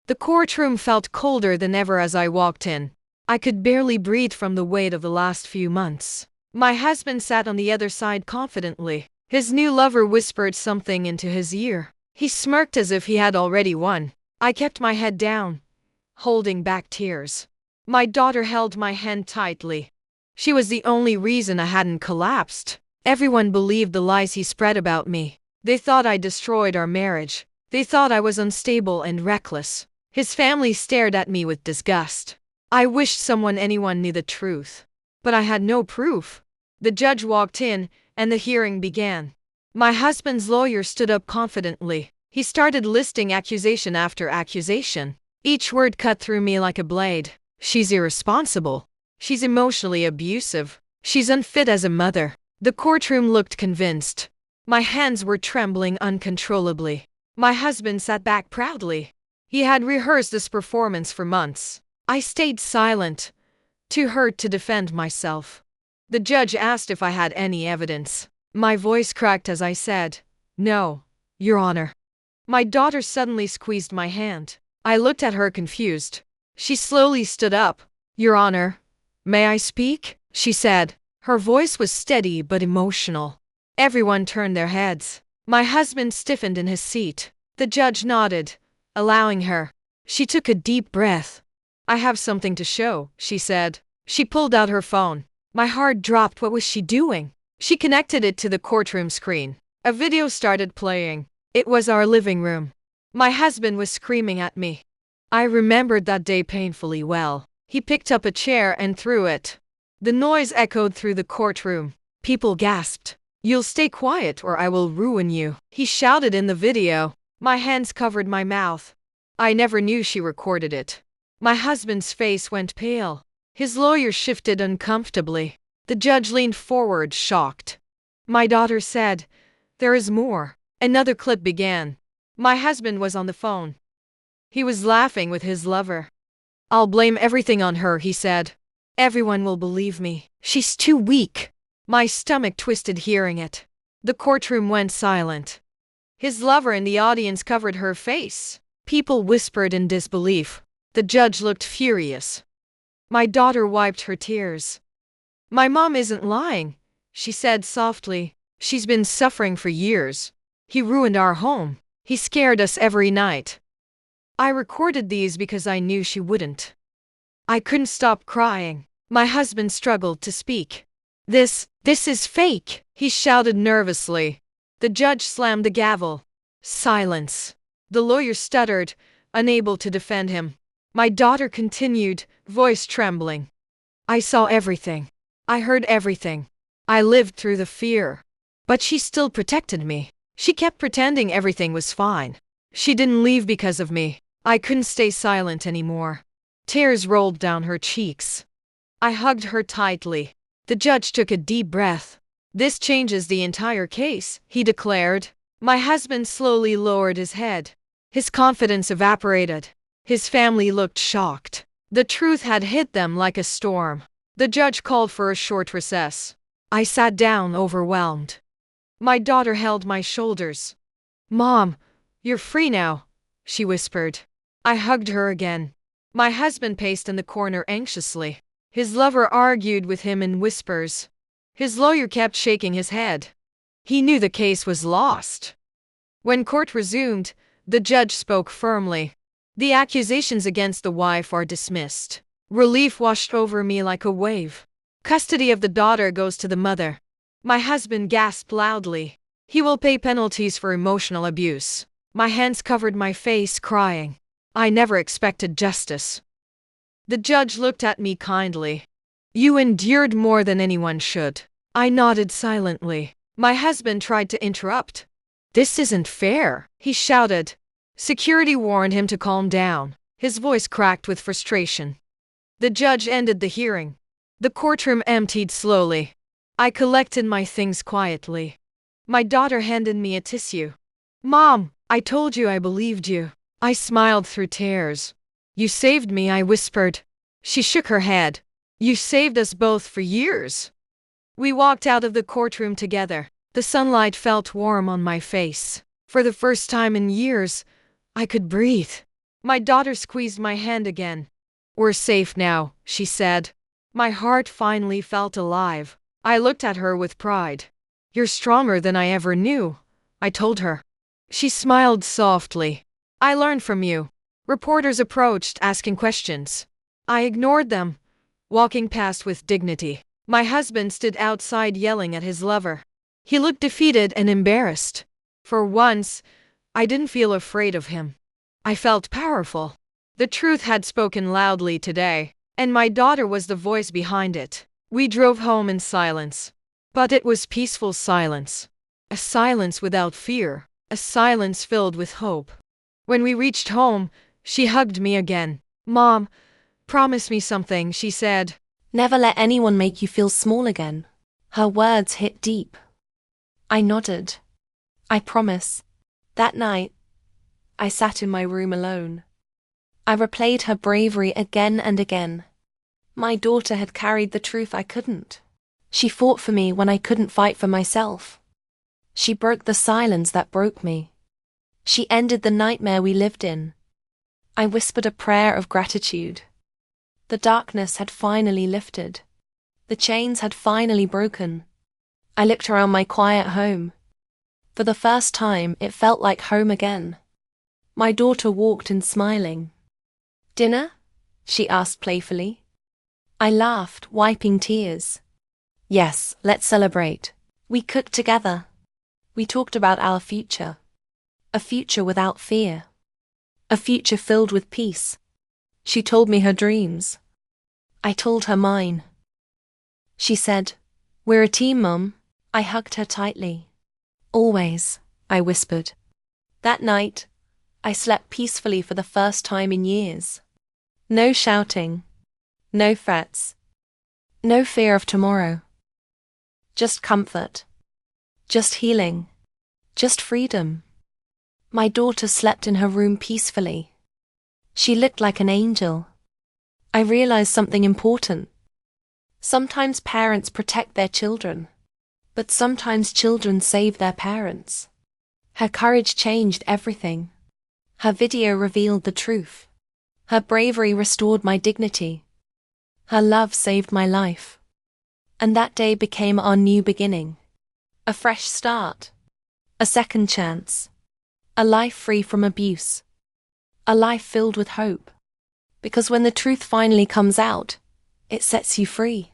The courtroom felt colder than ever as I walked in. I could barely breathe from the weight of the last few months. My husband sat on the other side confidently. His new lover whispered something into his ear. He smirked as if he had already won. I kept my head down, holding back tears. My daughter held my hand tightly. She was the only reason I hadn't collapsed. Everyone believed the lies he spread about me. They thought I destroyed our marriage. They thought I was unstable and reckless. His family stared at me with disgust. I wished anyone knew the truth. But I had no proof. The judge walked in, and the hearing began. My husband's lawyer stood up confidently. He started listing accusation after accusation. Each word cut through me like a blade. She's irresponsible. She's emotionally abusive. She's unfit as a mother. The courtroom looked convinced. My hands were trembling uncontrollably. My husband sat back proudly. He had rehearsed this performance for months. I stayed silent, too hurt to defend myself. The judge asked if I had any evidence. My voice cracked as I said, "No, Your Honor." My daughter suddenly squeezed my hand. I looked at her confused. She slowly stood up. "Your Honor, may I speak?" she said. Her voice was steady but emotional. Everyone turned their heads. My husband stiffened in his seat. The judge nodded, allowing her. She took a deep breath. "I have something to show," she said. She pulled out her phone. My heart dropped. What was she doing? She connected it to the courtroom screen. A video started playing. It was our living room. My husband was screaming at me. I remembered that day painfully well. He picked up a chair and threw it. The noise echoed through the courtroom. People gasped. "You'll stay quiet or I will ruin you," he shouted in the video. My hands covered my mouth. I never knew she recorded it. My husband's face went pale. His lawyer shifted uncomfortably. The judge leaned forward, shocked. My daughter said, "There is more." Another clip began. My husband was on the phone. He was laughing with his lover. "I'll blame everything on her," he said. "Everyone will believe me. She's too weak." My stomach twisted hearing it. The courtroom went silent. His lover in the audience covered her face. People whispered in disbelief. The judge looked furious. My daughter wiped her tears. "My mom isn't lying," she said softly. "She's been suffering for years. He ruined our home. He scared us every night." I recorded these because I knew she wouldn't. I couldn't stop crying. My husband struggled to speak. This is fake," he shouted nervously. The judge slammed the gavel. Silence. The lawyer stuttered, unable to defend him. My daughter continued, voice trembling. "I saw everything. I heard everything. I lived through the fear. But she still protected me. She kept pretending everything was fine. She didn't leave because of me." I couldn't stay silent anymore. Tears rolled down her cheeks. I hugged her tightly. The judge took a deep breath. "This changes the entire case," he declared. My husband slowly lowered his head. His confidence evaporated. His family looked shocked. The truth had hit them like a storm. The judge called for a short recess. I sat down, overwhelmed. My daughter held my shoulders. "Mom, you're free now," she whispered. I hugged her again. My husband paced in the corner anxiously. His lover argued with him in whispers. His lawyer kept shaking his head. He knew the case was lost. When court resumed, the judge spoke firmly. "The accusations against the wife are dismissed." Relief washed over me like a wave. "Custody of the daughter goes to the mother." My husband gasped loudly. "He will pay penalties for emotional abuse." My hands covered my face, crying. I never expected justice. The judge looked at me kindly. "You endured more than anyone should." I nodded silently. My husband tried to interrupt. "This isn't fair," he shouted. Security warned him to calm down. His voice cracked with frustration. The judge ended the hearing. The courtroom emptied slowly. I collected my things quietly. My daughter handed me a tissue. "Mom, I told you I believed you." I smiled through tears. "You saved me," I whispered. She shook her head. "You saved us both for years." We walked out of the courtroom together. The sunlight felt warm on my face. For the first time in years, I could breathe. My daughter squeezed my hand again. We're safe now, she said. My heart finally felt alive. I looked at her with pride. You're stronger than I ever knew, I told her. She smiled softly. I learned from you. Reporters approached, asking questions. I ignored them, walking past with dignity. My husband stood outside yelling at his lover. He looked defeated and embarrassed. For once, I didn't feel afraid of him. I felt powerful. The truth had spoken loudly today, and my daughter was the voice behind it. We drove home in silence. But it was peaceful silence. A silence without fear. A silence filled with hope. When we reached home, she hugged me again. Mom, promise me something, she said. Never let anyone make you feel small again. Her words hit deep. I nodded. I promise. That night, I sat in my room alone. I replayed her bravery again and again. My daughter had carried the truth I couldn't. She fought for me when I couldn't fight for myself. She broke the silence that broke me. She ended the nightmare we lived in. I whispered a prayer of gratitude. The darkness had finally lifted. The chains had finally broken. I looked around my quiet home. For the first time, it felt like home again. My daughter walked in smiling. Dinner? She asked playfully. I laughed, wiping tears. Yes, let's celebrate. We cooked together. We talked about our future. A future without fear. A future filled with peace. She told me her dreams. I told her mine. She said, "We're a team, Mum." I hugged her tightly. Always, I whispered. That night, I slept peacefully for the first time in years. No shouting. No threats. No fear of tomorrow. Just comfort. Just healing. Just freedom. My daughter slept in her room peacefully. She looked like an angel. I realized something important. Sometimes parents protect their children, but sometimes children save their parents. Her courage changed everything. Her video revealed the truth. Her bravery restored my dignity. Her love saved my life. And that day became our new beginning. A fresh start. A second chance. A life free from abuse. A life filled with hope. Because when the truth finally comes out, it sets you free.